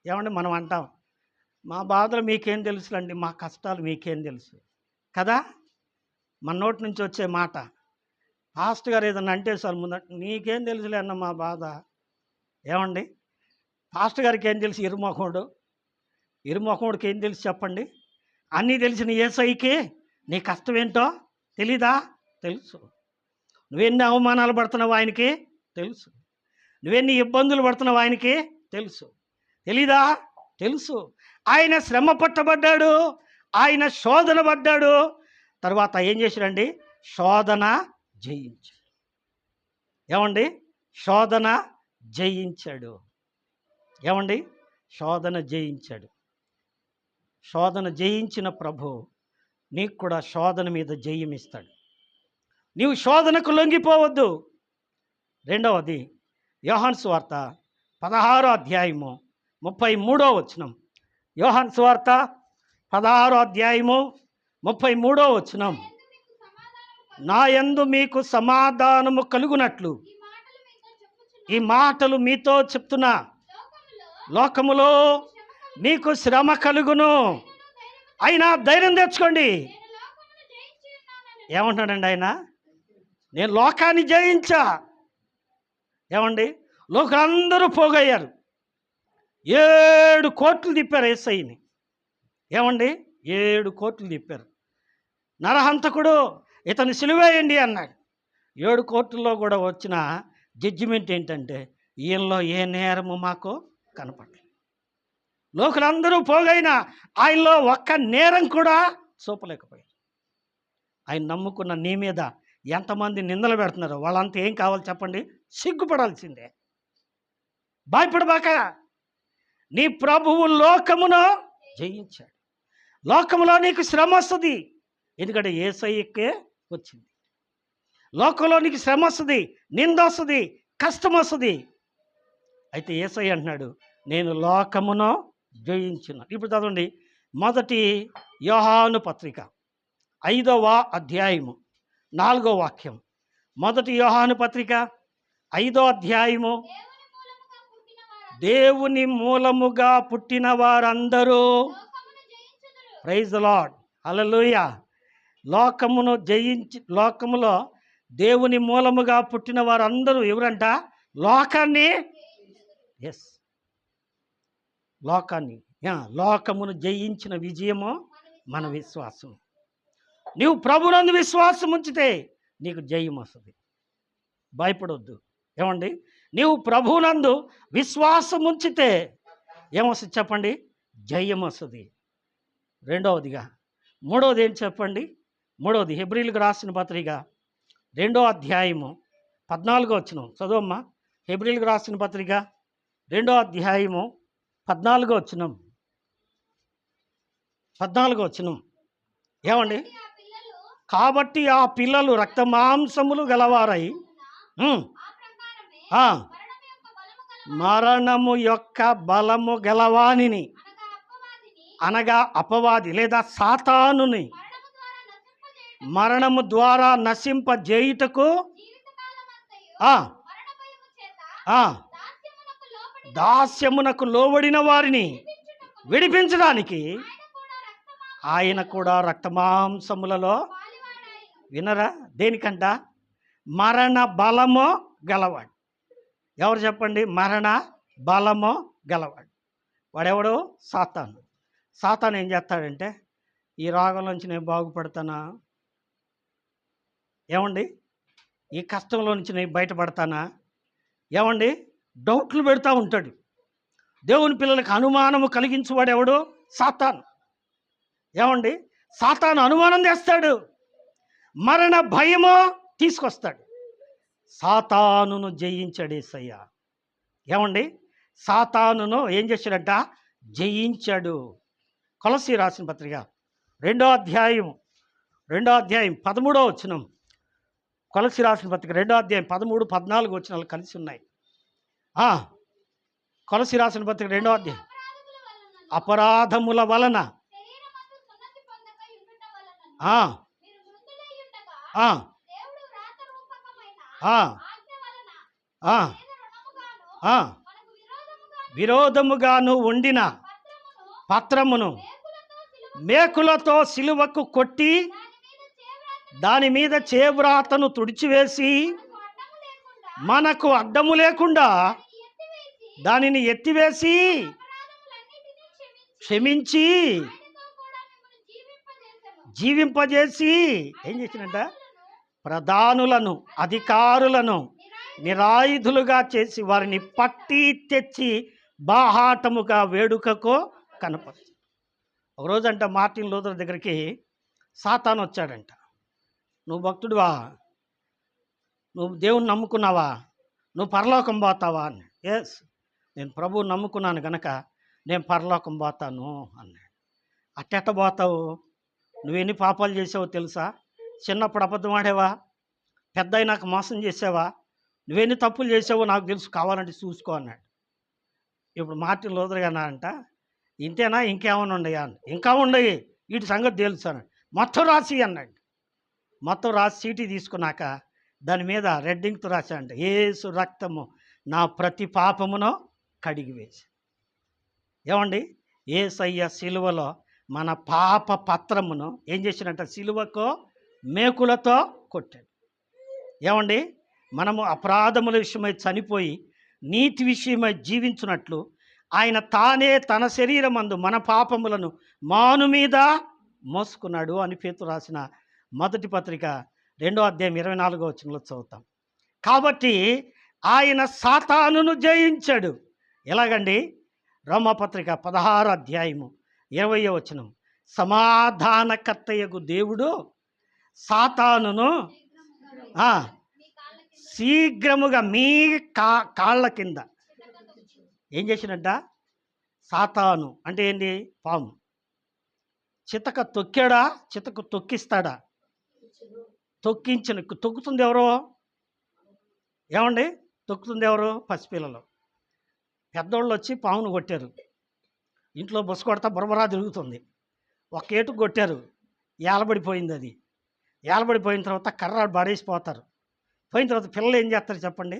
ఏమండి, మనం అంటాం మా బాధలు మీకేం తెలుసులండి, మా కష్టాలు మీకేం తెలుసు కదా. మన నోటి నుంచి వచ్చే మాట, పాస్టర్ గారు ఏదన్నా అంటే సార్ ముందు నీకేం తెలుసులే అన్న మా బాధ. ఏమండి, పాస్టర్ గారికి ఏం తెలుసు? ఇరుముఖముడికి ఏం తెలుసు చెప్పండి? అన్నీ తెలిసిన యేసయ్యకి నీ కష్టం ఏంటో తెలీదా? తెలుసు. నువ్వెన్ని అవమానాలు పడుతున్నావు ఆయనకి తెలుసు. నువ్వెన్ని ఇబ్బందులు పడుతున్నావు ఆయనకి తెలుసు. తెలీదా? తెలుసు. ఆయన శ్రమ పట్టబడ్డాడు, ఆయన శోధన పడ్డాడు. తర్వాత ఏం చేశాడండి? శోధన జయించాడు. ఏమండి, శోధన జయించాడు. ఏమండి, శోధన జయించాడు. శోధన జయించిన ప్రభు నీకు కూడా శోధన మీద జయమిస్తాడు. నీవు శోధనకు లొంగిపోవద్దు. రెండవది యోహాను సువార్త 16వ అధ్యాయము 33వ వచనం. యోహాను సువార్త 16వ అధ్యాయము 33వ వచనం. నా యందు మీకు సమాధానము కలుగునట్లు ఈ మాటలు మీతో చెప్తున్నా, లోకములో మీకు శ్రమ కలుగును, అయినా ధైర్యం తెచ్చుకోండి. ఏమంటున్నాడండి ఆయన? నేను లోకాన్ని జయించా. ఏమండి, లోకులందరూ పోగయ్యారు. 7 కోట్లు తిప్పారు యేసయ్యని. ఏమండి, 7 కోట్లు తిప్పారు. నరహంతకుడు ఇతను సిలువేయండి అన్నాడు. 7 కోట్లలో కూడా వచ్చిన జడ్జిమెంట్ ఏంటంటే ఈయనలో ఏ నేరము మాకు కనపడలేదు. లోకులందరూ పోగైనా ఆయనలో ఒక్క నేరం కూడా చూపలేకపోయారు. ఆయన నమ్ముకున్న నీ మీద ఎంతమంది నిందలు పెడుతున్నారో వాళ్ళంతా ఏం కావాలి చెప్పండి? సిగ్గుపడాల్సిందే. భయపడబాక. నీ ప్రభువు లోకమును జయించాడు. లోకములో నీకు శ్రమ వస్తుంది, ఎందుకంటే యేసయ్యకే వచ్చింది. లోకంలో నీకు శ్రమ వస్తుంది, నింద వస్తుంది, కష్టం వస్తుంది. అయితే యేసయ్య అంటున్నాడు, నేను లోకమును జయించిన. ఇప్పుడు చదవండి, 1 యోహాను పత్రిక 5వ అధ్యాయము 4వ వాక్యం. 1 యోహాను పత్రిక 5వ అధ్యాయము. దేవుని మూలముగా పుట్టిన వారందరూ, ప్రైజ్ ది లార్డ్, హల్లెలూయా, లోకములో దేవుని మూలముగా పుట్టిన వారందరూ ఎవరంట? లోకాన్ని, ఎస్, లోకమును జయించిన విజయము మన విశ్వాసం. నీవు ప్రభునందు విశ్వాసం ఉంచితే నీకు జయం వస్తుంది. భయపడొద్దు. ఏమండి, నీవు ప్రభునందు విశ్వాసం ఉంచితే ఏమొస్తుంది చెప్పండి? జయం వస్తుంది. రెండవదిగా, మూడవది ఏంటి చెప్పండి? మూడవది హెబ్రీయులకు రాసిన పత్రిక 2వ అధ్యాయము 14వ వచనం చదవమ్మా. హెబ్రీయులకు రాసిన పత్రిక 2వ అధ్యాయము 14వ వచనం. 14వ వచనం ఏమండి? కాబట్టి ఆ పిల్లలు రక్త మాంసములు గలవారై మరణము యొక్క బలము గలవానిని, అనగా అపవాది లేదా సాతానుని మరణము ద్వారా నశింపజేయుటకు దాస్యమునకు లోబడిన వారిని విడిపించడానికి ఆయన కూడా రక్తమాంసములలో, వినరా, దేనికంట? మరణ బలము గలవాడు. ఎవరు చెప్పండి? మరణ బలము గలవాడు. వాడెవడు? సాతాను. సాతాను ఏం చేస్తాడంటే, ఈ రోగం నుంచి నేను బాగుపడతానా? ఏమండి? ఈ కష్టంలో నుంచి నేను బయటపడతానా? ఏమండి? డౌట్లు పెడతా ఉంటాడు. దేవుని పిల్లలకు అనుమానము కలిగించువాడు ఎవడు? సాతాను. ఏమండి? సాతాను అనుమానం చేస్తాడు, మరణ భయము తీసుకొస్తాడు. సాతానును జయించాడు యేసయ్య. ఏమండి? సాతానును ఏం చేశాడంట? జయించాడు. కొలస్సీ రాసిన పత్రిక 2వ అధ్యాయం 13వ వచనం. కొలస్సీ రాసిన పత్రిక 2వ అధ్యాయం 13, 14 వచనాలు కలిసి ఉన్నాయి. కొలస్సీ రాసిన పత్రిక 2వ అధ్యాయం. అపరాధముల వలన విరోధముగాను ఉండిన పత్రమును మేకులతో సిలువకు కొట్టి దాని మీద చేవ్రాతను తుడిచివేసి మనకు అడ్డము లేకుండా దానిని ఎత్తివేసి క్షమించి జీవింపజేసి ఏం చేసినట్ట? ప్రధానులను అధికారులను నిరాయుధులుగా చేసి వారిని పట్టి తెచ్చి బాహాటముగా వేడుకకు కనపరుచు. ఒకరోజంట మార్టిన్ లూథర్ దగ్గరికి సాతాను వచ్చాడంట. నువ్వు భక్తుడివా? నువ్వు దేవుని నమ్ముకున్నావా? నువ్వు పరలోకం పోతావా అని. ఎస్, నేను ప్రభువు నమ్ముకున్నాను గనక నేను పరలోకం పోతాను అన్నాడు. అట్టెట్ట పోతావు? నువ్వెన్ని పాపాలు చేసావో తెలుసా? చిన్నప్పుడు అబద్ధం ఆడేవా? పెద్ద అయినాక మోసం చేసావా? నువ్వెన్ని తప్పులు చేసావో నాకు తెలుసు, కావాలంటే చూసుకో అన్నాడు. ఇప్పుడు మార్టిన్ లూథర్ అన్నాడంట, ఇంతేనా ఇంకేమైనా ఉండయా అని. ఇంకా ఉండయి, వీటి సంగతి తెలుసు అన్నాడు. మొత్తం రాసి అన్నాడు. మొత్తం రాసి చీటీ తీసుకున్నాక దాని మీద రెడ్డింగ్తో రాశాడంట, యేసు రక్తము నా ప్రతి పాపమును కడిగివేసి. ఏమండి? యేసయ్య సిలువలో మన పాప పత్రమును ఏం చేసినట్ట? సిలువకు మేకులతో కొట్టాడు. ఏమండి? మనము అపరాధముల విషయమై చనిపోయి నీతి విషయమై జీవించున్నట్లు ఆయన తానే తన శరీరమందు మన పాపములను మాను మీద మోసుకున్నాడు అని పేతురు రాసిన మొదటి పత్రిక 2వ అధ్యాయం 24వ వచనంలో చదువుతాం. కాబట్టి ఆయన సాతానును జయించాడు. ఎలాగండి? రోమాపత్రిక 16వ అధ్యాయము 20వ వచనం. సమాధానకర్తయగు దేవుడు సాతానును శీఘ్రముగా మీ కాళ్ళ కింద ఏం చేసినట్ట? సాతాను అంటే ఏంటి? పాము. చితక తొక్కాడా? చితక తొక్కిస్తాడా? తొక్కుతుంది ఎవరో? ఏమండి? తొక్కుతుంది ఎవరు? పసిపిల్లలు. పెద్దోళ్ళు వచ్చి పామును కొట్టారు. ఇంట్లో బుస కొడతా బురబరా తిరుగుతుంది. ఒక ఏటుకు కొట్టారు, ఏలబడిపోయింది. అది ఏలబడిపోయిన తర్వాత కర్ర పడేసిపోతారు. పోయిన తర్వాత పిల్లలు ఏం చేస్తారు చెప్పండి?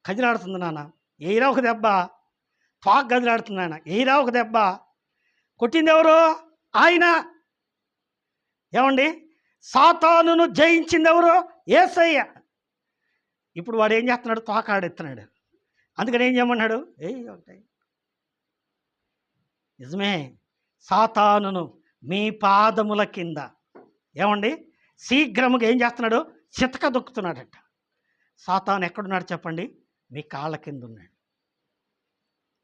కదిలాడుతుంది నాన్న, ఎయిరా ఒక దెబ్బ. పాక్ కదిలాడుతుంది నాన్న, ఎయిరా ఒక దెబ్బ. కొట్టింది ఎవరు? ఆయన. ఏమండి? సాతానును జయించింది ఎవరు? యేసయ్య. ఇప్పుడు వాడు ఏం చేస్తున్నాడు? తోకాడెత్తున్నాడు. అందుకని ఏం చేయమన్నాడు? ఒకటి నిజమే, సాతానును మీ పాదముల కింద ఏమండి శీఘ్రముగా ఏం చేస్తున్నాడు? చితక దొక్కుతున్నాడట. సాతాను ఎక్కడున్నాడు చెప్పండి? మీ కాళ్ళ కింద ఉన్నాడు.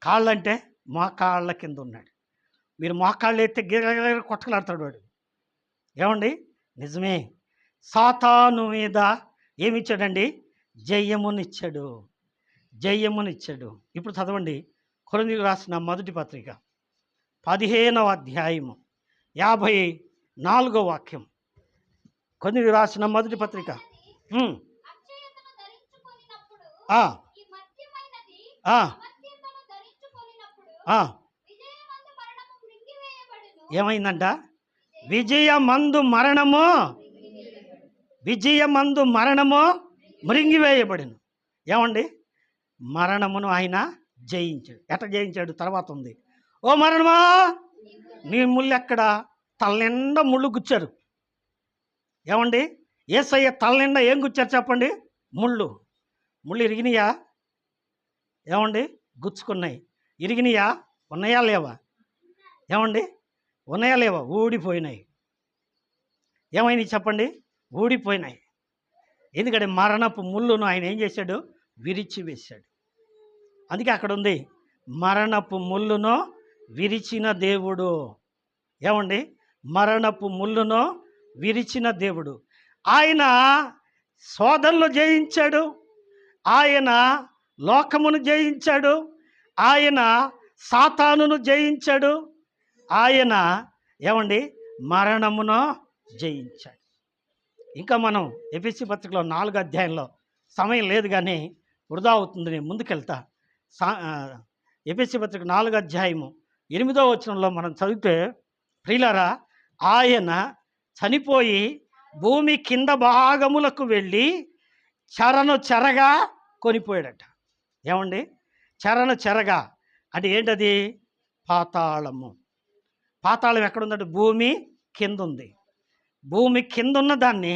కాళ్ళంటే మోకాళ్ళ కింద ఉన్నాడు. మీరు మోకాళ్ళు ఎత్తే గిరగిర కొట్టకలాడతాడు వాడు. ఏమండి? నిజమే, సాతాను మీద ఏమిచ్చాడండి? జయమునిచ్చాడు. జయమునిచ్చాడు. ఇప్పుడు చదవండి, కొరింథీయులకు రాసిన మొదటి పత్రిక 15వ అధ్యాయము 54వ వాక్యం. కొరింథీయులకు రాసిన మొదటి పత్రిక ఏమైందంట? విజయమందు మరణము మృంగివేయబడిను. ఏమండి? మరణమును ఆయన జయించాడు. ఎట్లా జయించాడు? తర్వాత ఉంది. ఓ మరణమా నీ ముళ్ళు ఎక్కడ? తలనిండా ముళ్ళు గుచ్చారు. ఏమండి? యేసయ్య తలనిండా ఏం గుచ్చారు చెప్పండి? ముళ్ళు. ముళ్ళు ఇరిగినాయా? ఏమండి గుచ్చుకున్నాయి. ఇరిగినాయా? ఉన్నాయా లేవా? ఏమండి ఉన్నాయా లేవా? ఊడిపోయినాయి. ఏమైనాయి చెప్పండి? ఊడిపోయినాయి. ఎందుకంటే మరణపు ముళ్ళును ఆయన ఏం చేశాడు? విరిచి వేశాడు. అందుకే అక్కడ ఉంది, మరణపు ముళ్ళును విరిచిన దేవుడు. ఏమండి మరణపు ముళ్ళును విరిచిన దేవుడు. ఆయన శోధనలు జయించాడు, ఆయన లోకమును జయించాడు, ఆయన సాతానును జయించాడు, ఆయన ఏమండి మరణమును జయించాడు. ఇంకా మనం ఎఫెసీ పత్రికలో 4వ అధ్యాయంలో, సమయం లేదు కానీ వృధా అవుతుంది, నేను ముందుకెళ్తా. ఎఫెసీ పత్రిక 4వ అధ్యాయము 8వ వచనంలో మనం చదివితే, ప్రియులారా, ఆయన చనిపోయి భూమి కింద భాగములకు వెళ్ళి చెరను చెరగా కొనిపోయాడట. ఏమండి చెరను చెరగా అంటే ఏంటది? పాతాళము. పాతాళం ఎక్కడుందంటే భూమి కింద ఉంది. భూమి కింద ఉన్న దాన్ని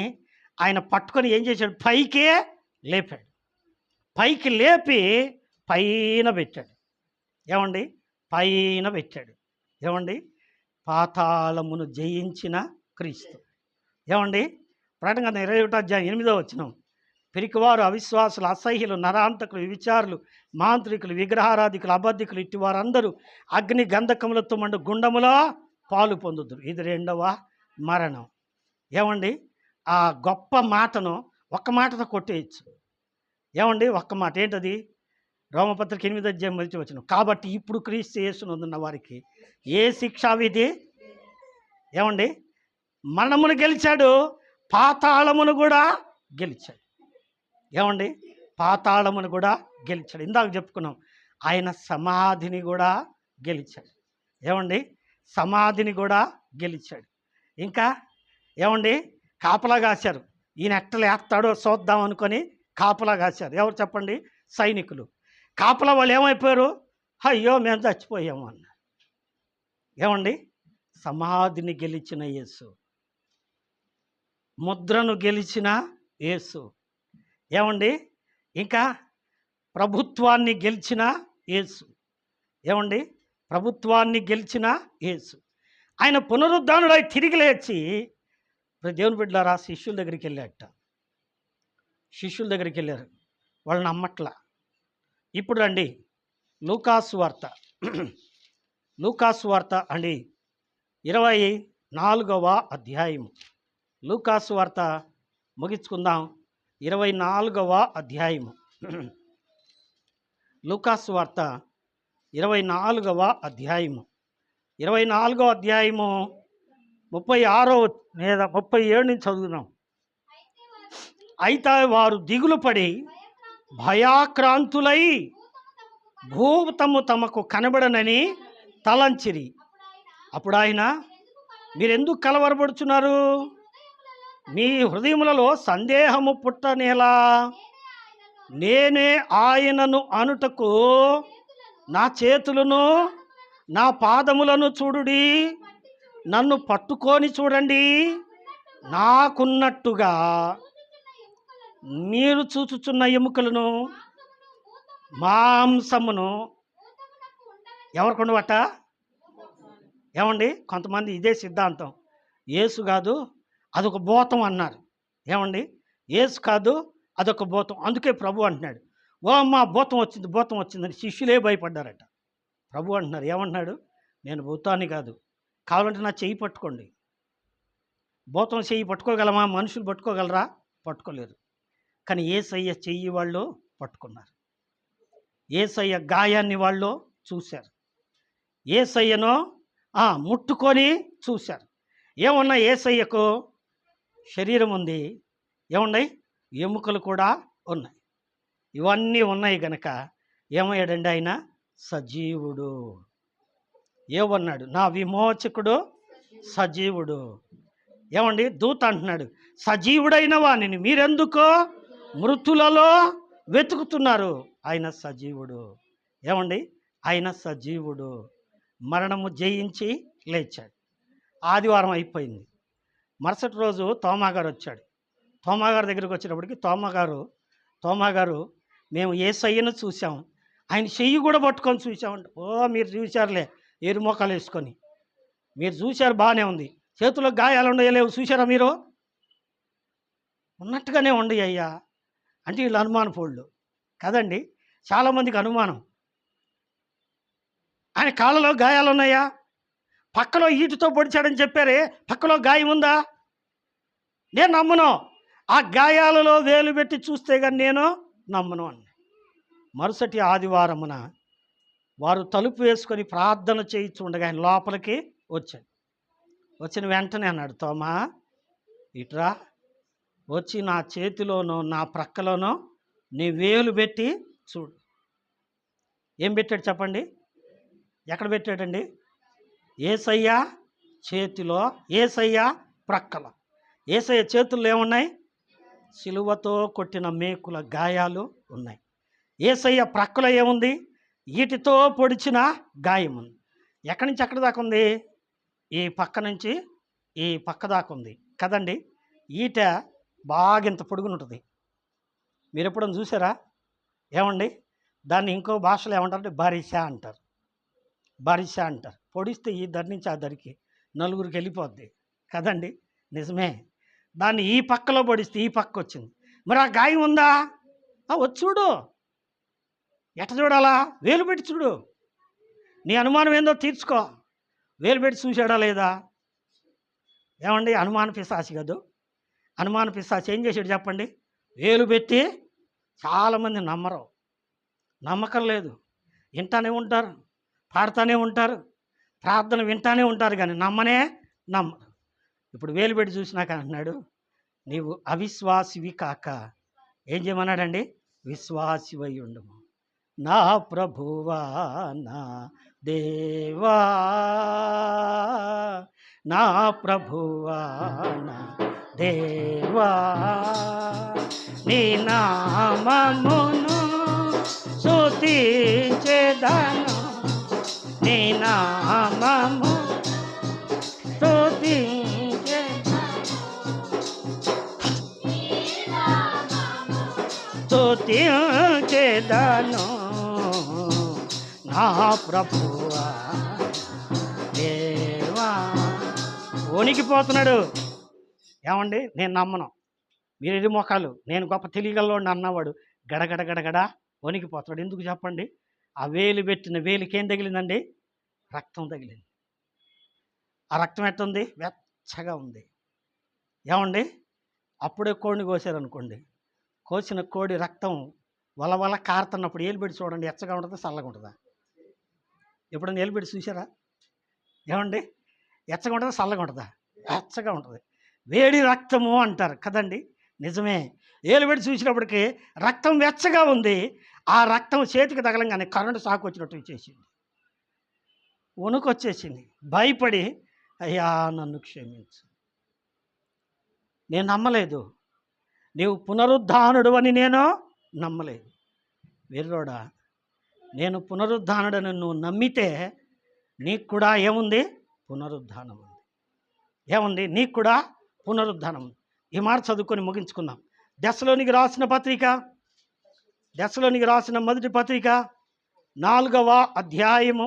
ఆయన పట్టుకొని ఏం చేశాడు? పైకే లేపాడు. పైకి లేపి పైన పెట్టాడు. ఏమండి పైన పెట్టాడు. ఏమండి పాతాళమును జయించిన క్రీస్తు. ఏమండి ప్రకటన 21వ అధ్యాయం 8వ వచనం, పిరికివారు, అవిశ్వాసులు, అసహ్యులు, నరాంతకులు, విచారులు, మాంత్రికులు, విగ్రహారాధికులు, అబద్ధికులు, ఇట్టి వారందరూ అగ్ని గంధకములతో మండు గుండములో పాలు పొందుదురు. ఇది 2వ మరణం. ఏమండి ఆ గొప్ప మాటను ఒక్క మాటతో కొట్టేయచ్చు. ఏమండి ఒక్క మాట ఏంటది? రోమపత్రిక 8వ అధ్యాయం 1వ వచనం, కాబట్టి ఇప్పుడు క్రీస్తు యేసునందున్న వారికి ఏ శిక్షా విధి? ఏమండి మరణమును గెలిచాడు, పాతాళమును కూడా గెలిచాడు. ఏమండి పాతాళమును కూడా గెలిచాడు. ఇందాక చెప్పుకున్నాం, ఆయన సమాధిని కూడా గెలిచాడు. ఏమండి సమాధిని కూడా గెలిచాడు. ఇంకా ఏమండి కాపలా కాశారు. ఈయన ఎట్టలు వేస్తాడో చూద్దాం అనుకొని కాపలా కాశారు. ఎవరు చెప్పండి? సైనికులు. కాపలా వాళ్ళు ఏమైపోయారు? అయ్యో మేము చచ్చిపోయాము అన్నారు. ఏమండి సమాధిని గెలిచిన యేసు, ముద్రను గెలిచిన యేసు, ఏమండి ఇంకా ప్రభుత్వాన్ని గెలిచిన యేసు. ఏమండి ప్రభుత్వాన్ని గెలిచిన యేసు. ఆయన పునరుద్ధానుడై తిరిగి లేచి దేవుని బిడ్డలారా శిష్యుల దగ్గరికి వెళ్ళాట. శిష్యుల దగ్గరికి వెళ్ళారు, వాళ్ళు నమ్మట్లా. ఇప్పుడు రండి లూకాసు వార్త, లూకాసు వార్త అండి 24వ అధ్యాయము. లూకాసు వార్త ముగించుకుందాం. 24వ అధ్యాయము. లూకాసు వార్త 24వ అధ్యాయము. 24వ అధ్యాయము 36 లేదా 37 నుంచి చదువుతున్నాం. అయితే వారు దిగులు పడి భయాక్రాంతులై భూతము తమకు కనబడనని తలంచిరి. అప్పుడు ఆయన, మీరెందుకు కలవరపడుచున్నారు? మీ హృదయములలో సందేహము పుట్టనేలా? నేనే ఆయనను అనుటకు నా చేతులను నా పాదములను చూడుడి, నన్ను పట్టుకొని చూడండి. నాకున్నట్టుగా మీరు చూచుచున్న ఎముకలను మాంసమును ఎవరికి ఉండవట? ఏమండి కొంతమంది ఇదే సిద్ధాంతం, యేసు కాదు అదొక భూతం అన్నారు. ఏమండి యేసు కాదు అదొక భూతం, అందుకే ప్రభు అంటున్నాడు, ఓ అమ్మా భూతం వచ్చింది, భూతం వచ్చిందని శిష్యులే భయపడ్డారట. ప్రభు అంటున్నారు, ఏమంటున్నాడు? నేను భూతాన్ని కాదు, కావాలంటే నా చెయ్యి పట్టుకోండి. భూతం చెయ్యి పట్టుకోగలమా? మనుషులు పట్టుకోగలరా? పట్టుకోలేరు. కానీ యేసయ్య చెయ్యి వాళ్ళు పట్టుకున్నారు. యేసయ్య గాయాన్ని వాళ్ళు చూశారు. యేసయ్యను ముట్టుకొని చూశారు. ఏమన్నా యేసయ్యకు శరీరం ఉంది, ఏమున్నాయి? ఎముకలు కూడా ఉన్నాయి. ఇవన్నీ ఉన్నాయి కనుక ఏమయ్యాడండి ఆయన? సజీవుడు. ఏమన్నాడు? నా విమోచకుడు సజీవుడు. ఏమండి దూత అంటున్నాడు, సజీవుడైన వానిని మీరెందుకో మృతులలో వెతుకుతున్నారు. ఆయన సజీవుడు. ఏమండి ఆయన సజీవుడు. మరణము జయించి లేచాడు. ఆదివారం అయిపోయింది. మరుసటి రోజు తోమాగారు వచ్చాడు. తోమాగారు దగ్గరికి వచ్చినప్పటికి తోమాగారు మేము యేసయ్యను చూసాం, ఆయన చెయ్యి కూడా పట్టుకొని చూసామంట. మీరు చూశారులే ఏరు మోకాలు వేసుకొని, మీరు చూశారు, బాగానే ఉంది. చేతుల్లో గాయాలు ఉన్నాయో లేవు చూసారా మీరు? ఉన్నట్టుగానే ఉండయి అయ్యా. అంటే వీళ్ళు అనుమానపోళ్ళు కదండి. చాలామందికి అనుమానం. ఆయన కాళ్ళలో గాయాలు ఉన్నాయా? పక్కలో ఈటుతో పొడిచాడని చెప్పారే, పక్కలో గాయం ఉందా? నేను నమ్మను. ఆ గాయాలలో వేలు పెట్టి చూస్తే కానీ నేను నమ్మను అన్న. మరుసటి ఆదివారమున వారు తలుపు వేసుకొని ప్రార్థన చేయించుండగా ఆయన లోపలికి వచ్చాడు. వచ్చిన వెంటనే అన్నాడు, తోమా ఇట్రా, వచ్చి నా చేతిలోనో నా ప్రక్కలోనో నీ వేలు పెట్టి చూడు. ఏం పెట్టాడు చెప్పండి? ఎక్కడ పెట్టాడండి? యేసయ్య చేతిలో, యేసయ్య ప్రక్కలో. యేసయ్య చేతుల్లో ఏమున్నాయి? సిలువతో కొట్టిన మేకుల గాయాలు ఉన్నాయి. యేసయ్య ప్రక్కలో ఏముంది? ఈటితో పొడిచిన గాయం ఉంది. ఎక్కడి నుంచి ఎక్కడి దాకా ఉంది? ఈ పక్క నుంచి ఈ పక్క దాకా ఉంది కదండి. ఈట బాగా ఇంత పొడుగునుంటుంది. మీరు ఎప్పుడైనా చూసారా? ఏమండి, దాన్ని ఇంకో భాషలో ఏమంటారంటే బారిసా అంటారు. బారిసా అంటారు. పొడిస్తే ఈ దరి నుంచి ఆ దరికి నలుగురికి వెళ్ళిపోద్ది కదండి. నిజమే. దాన్ని ఈ పక్కలో పొడిస్తే ఈ పక్క వచ్చింది. మరి ఆ గాయం ఉందా? వచ్చి చూడు. ఎట్ట చూడాలా? వేలు పెట్టి చూడు. నీ అనుమానం ఏందో తీర్చుకో. వేలు పెట్టి చూసాడా లేదా? ఏమండి, అనుమాన పిశాచి కాదు. అనుమాన పిశాచి ఏం చేసాడు చెప్పండి? వేలు పెట్టి. చాలామంది నమ్మరు, నమ్మకం లేదు. వింటానే ఉంటారు, పాడుతూనే ఉంటారు, ప్రార్థన వింటానే ఉంటారు, కానీ నమ్మరు. ఇప్పుడు వేలు పెట్టి చూసినాక అంటున్నాడు, నీవు అవిశ్వాసివి కాక ఏం చేయమన్నాడండి? విశ్వాసివై ఉండుము. నా ప్రభువా, నా దేవా, నా ప్రభువా, నా దేవా, నీ నామమును స్తుతించెదను, నీ నామము స్తుతించెదను, నా ప్రభువా దేవా. వణికిపోతున్నాడు. ఏమండి, నేను నమ్మను. మీరు ఎది మొఖాలు, నేను గొప్ప తెలియగలవాడిని అన్నవాడు గడగడ గడగడ వణికిపోతున్నాడు. ఎందుకు చెప్పండి? ఆ వేలు పెట్టిన వేలికి ఏం తగిలిందండి? రక్తం తగిలింది. ఆ రక్తం ఎట్టుంది? వెచ్చగా ఉంది. ఏమండి, అప్పుడే కోడిని కోసారనుకోండి, కోసిన కోడి రక్తం వలవల కారుతున్నప్పుడు ఏలు పెట్టి చూడండి, ఎచ్చగా ఉంటుందా చల్లగా ఉంటుందా? ఎప్పుడైనా ఏలు పెట్టి చూసారా? ఏమండి, ఎచ్చగా ఉంటుందా చల్లగా ఉంటుందా? వెచ్చగా ఉంటుంది. వేడి రక్తము అంటారు కదండి. నిజమే. ఏలు పెట్టి చూసినప్పటికీ రక్తం వెచ్చగా ఉంది. ఆ రక్తం చేతికి తగలంగానే కరెంటు షాక్ వచ్చినట్టు ఇచ్చేసింది. వణుకు వచ్చేసింది. భయపడి, అయ్యా నన్ను క్షమించు, నేను నమ్మలేదు, నీవు పునరుద్ధానుడు అని నేను నమ్మలేదు. వీర్రోడా, నేను పునరుద్ధానుడని నువ్వు నమ్మితే నీకు కూడా ఏముంది? పునరుద్ధానం ఉంది. ఏముంది? నీకు కూడా పునరుద్ధానం. ఈ మాట చదువుకొని ముగించుకుందాం. దశలోనికి రాసిన పత్రిక, దశలోనికి రాసిన మొదటి పత్రిక 4వ అధ్యాయము,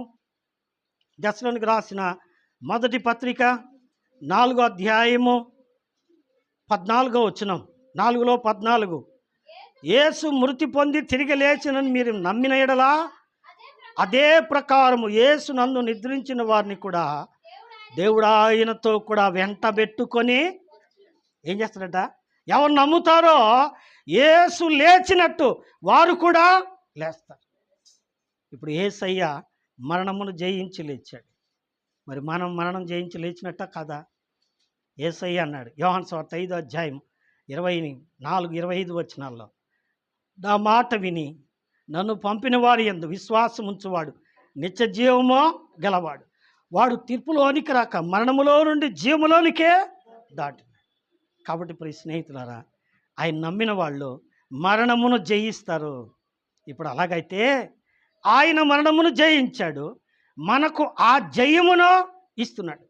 దశలోనికి రాసిన మొదటి పత్రిక 4వ అధ్యాయము 14వ వచనం, 4లో 14. యేసు మృతి పొంది తిరిగి లేచినని మీరు నమ్మిన ఎడలా అదే ప్రకారము యేసు నందు నిద్రించిన వారిని కూడా దేవుడు ఆయనతో కూడా వెంటబెట్టుకొని ఏం చేస్తాడట? ఎవరు నమ్ముతారో యేసు లేచినట్టు వారు కూడా లేస్తారు. ఇప్పుడు యేసయ్య మరణమును జయించి లేచాడు. మరి మనం మరణం జయించి లేచినట్ట కదా? యేసయ్య అన్నాడు యోహాను సువార్త 5వ అధ్యాయం 24-25 వచనాల్లో, నా మాట విని నన్ను పంపిన వారి యందు విశ్వాసం ఉంచువాడు నిత్య జీవమో గలవాడు, వాడు తీర్పులోనికి రాక మరణములో నుండి జీవములోనికే దాటి. కాబట్టి ప్రియ స్నేహితులారా, ఆయన నమ్మిన వాళ్ళు మరణమును జయిస్తారు. ఇప్పుడు అలాగైతే ఆయన మరణమును జయించాడు, మనకు ఆ జయమును ఇస్తున్నాడు.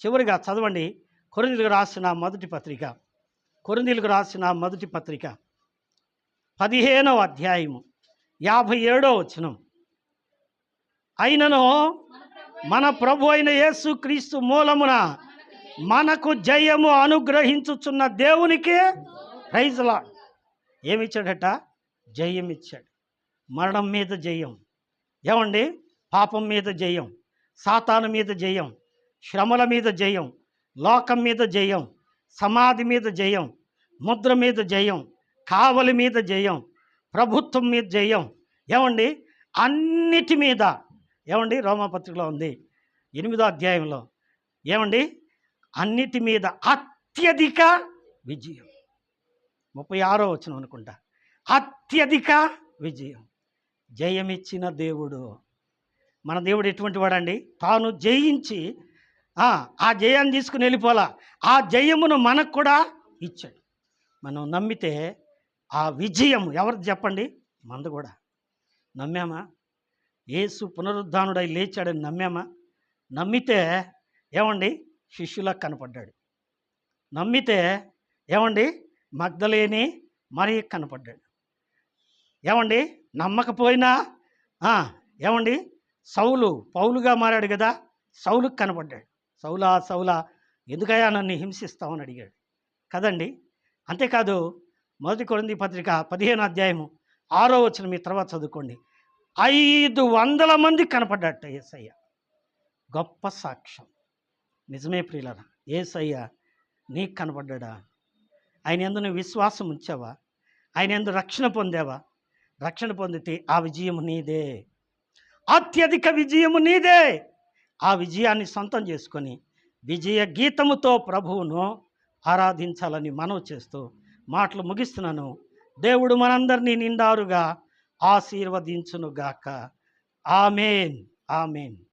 చివరిగా చదవండి కొరింథీయులకు రాసిన మొదటి పత్రిక, కొరింథీయులకు రాసిన మొదటి పత్రిక 15వ అధ్యాయము 57వ అయినను మన ప్రభు అయిన యేసు క్రీస్తు మూలమున మనకు జయము అనుగ్రహించుచున్న దేవునికి ప్రైజ్ లార్డ్. ఏమిచ్చాడట? జయం ఇచ్చాడు. మరణం మీద జయం, ఏమండి, పాపం మీద జయం, సాతాను మీద జయం, శ్రమల మీద జయం, లోకం మీద జయం, సమాధి మీద జయం, ముద్ర మీద జయం, కావలి మీద జయం, ప్రభుత్వం మీద జయం, ఏమండి, అన్నిటి మీద, ఏమండి, రోమాపత్రికలో ఉంది 8వ అధ్యాయంలో, ఏమండి, అన్నిటి మీద అత్యధిక విజయం. 36వ అనుకుంటా. అత్యధిక విజయం. జయమిచ్చిన దేవుడు. మన దేవుడు ఎటువంటి వాడండి? తాను జయించి ఆ జయాన్ని తీసుకుని వెళ్ళిపోలా, ఆ జయమును మనకు కూడా ఇచ్చాడు. మనం నమ్మితే ఆ విజయం ఎవరిది చెప్పండి? మనది కూడా. నమ్మామా? యేసు పునరుద్ధానుడై లేచాడని నమ్మామా? నమ్మితే ఏమండి, శిష్యులకు కనపడ్డాడు. నమ్మితే ఏమండి, మగ్దలేని మరియకు కనపడ్డాడు. ఏమండి, నమ్మకపోయినా ఏమండి, పౌలుగా మారాడు కదా, సౌలుకు కనపడ్డాడు. సౌలా ఎందుకయ్యా నన్ను హింసిస్తామని అడిగాడు కదండి. అంతేకాదు 1 కొరింథీ పత్రిక 15వ అధ్యాయము 6వ మీ తర్వాత చదువుకోండి. 500 మంది కనపడ్డాట యేసయ్య. గొప్ప సాక్ష్యం. నిజమే ప్రియులారా, యేసయ్య నీకు కనపడ్డా? ఆయన యందు నువ్వు విశ్వాసం ఉంచావా? ఆయన యందు రక్షణ పొందావా? రక్షణ పొందితే ఆ విజయము నీదే, అత్యధిక విజయము నీదే. ఆ విజయాన్ని సొంతం చేసుకొని విజయ గీతముతో ప్రభువును ఆరాధించాలని మనవి చేస్తూ మాటలు ముగిస్తున్నాను. దేవుడు మనందరినీ నిండారుగా ఆశీర్వదించునుగాక. ఆమేన్, ఆమేన్.